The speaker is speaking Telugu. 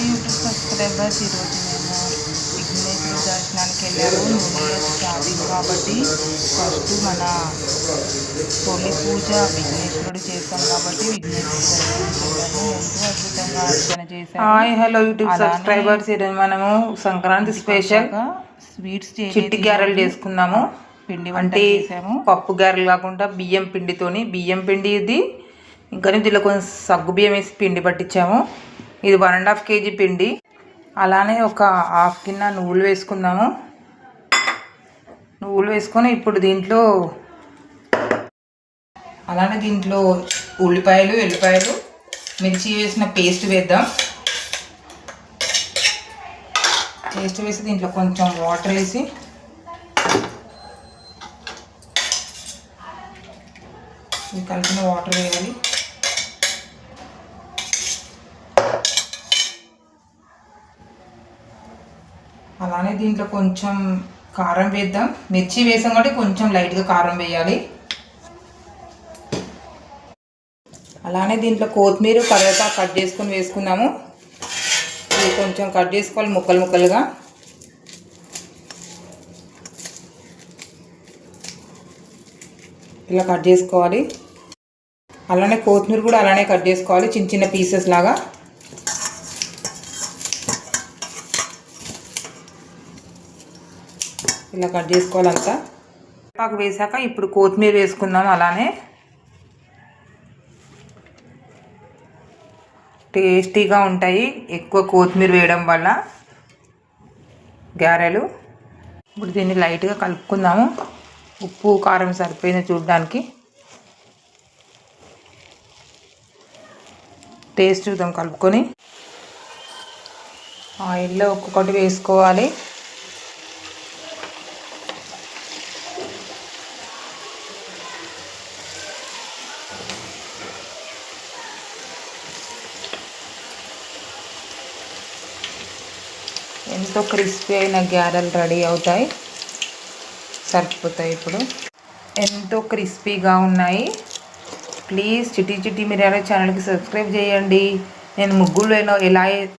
యూట్యూబ్ సబ్స్క్రైబర్స్, ఈరోజు మేము విఘ్నేశ్వరుడి దర్శనానికి వెళ్ళాము. న్యూ ఇయర్ స్టార్టింగ్ కాబట్టి ఫస్ట్ మన తొలి పూజ విఘ్నేశ్వరుడు చేస్తాం కాబట్టి విఘ్నేశ్వరుడి దర్శనానికి వెళ్ళాము. ఎంతో అద్భుతంగా అర్చన చేశాము. హాయ్ హలో యూట్యూబ్ సబ్స్క్రైబర్స్, ఈరోజు మనము సంక్రాంతి స్పెషల్ స్వీట్స్ చిట్టి గారెలు చేసుకున్నాము. పిండి అంటే పప్పు గారెలు కాకుండా బియ్యం పిండితోని, బియ్యం పిండి ఇది ఇంకా దీనిలో కొంచెం సగ్గు బియ్యం వేసి పిండి పట్టించాము. ఇది 1.5 kg పిండి. అలానే ఒక హాఫ్ గిన్నె నువ్వులు వేసుకుందాము. నువ్వులు వేసుకొని ఇప్పుడు దీంట్లో ఉల్లిపాయలు, ఎల్లిపాయలు, మిర్చి వేసిన పేస్ట్ వేద్దాం. పేస్ట్ వేసి దీంట్లో కొంచెం వాటర్ వేసి ఇది కలిపిన వాటర్ వేయాలి. అలానే దీంట్లో కొంచెం కారం వేద్దాం. మిర్చి వేసాం కాబట్టి కొంచెం లైట్గా కారం వేయాలి. అలానే దీంట్లో కొత్తిమీర, కరివేపాకు కట్ చేసుకొని వేసుకుందాము. ఇది కొంచెం కట్ చేసుకోవాలి ముక్కలు ముక్కలుగా. ఇలా కట్ చేసుకోవాలి. అలానే కొత్తిమీర కూడా అలానే కట్ చేసుకోవాలి చిన్న చిన్న పీసెస్ లాగా. ఇలా కట్ చేసుకోవాలి అంతా. కరివేపాకు వేసాక ఇప్పుడు కొత్తిమీర వేసుకుందాం. అలానే టేస్టీగా ఉంటాయి ఎక్కువ కొత్తిమీర వేయడం వల్ల గారెలు. ఇప్పుడు దీన్ని లైట్గా కలుపుకుందాము. ఉప్పు కారం సరిపోయింది చూడడానికి. టేస్ట్ చూద్దాం కలుపుకొని. ఆయిల్లో ఒక్కొక్కటి వేసుకోవాలి. ఎంతో క్రిస్పీ అయిన గారెలు రెడీ అవుతాయి. సరిపోతాయి. ఇప్పుడు ఎంతో క్రిస్పీగా ఉన్నాయి. ప్లీజ్ చిట్టి చిట్టి మిరియాల ఛానల్కి సబ్స్క్రైబ్ చేయండి. నేను ముగ్గులు ఎలా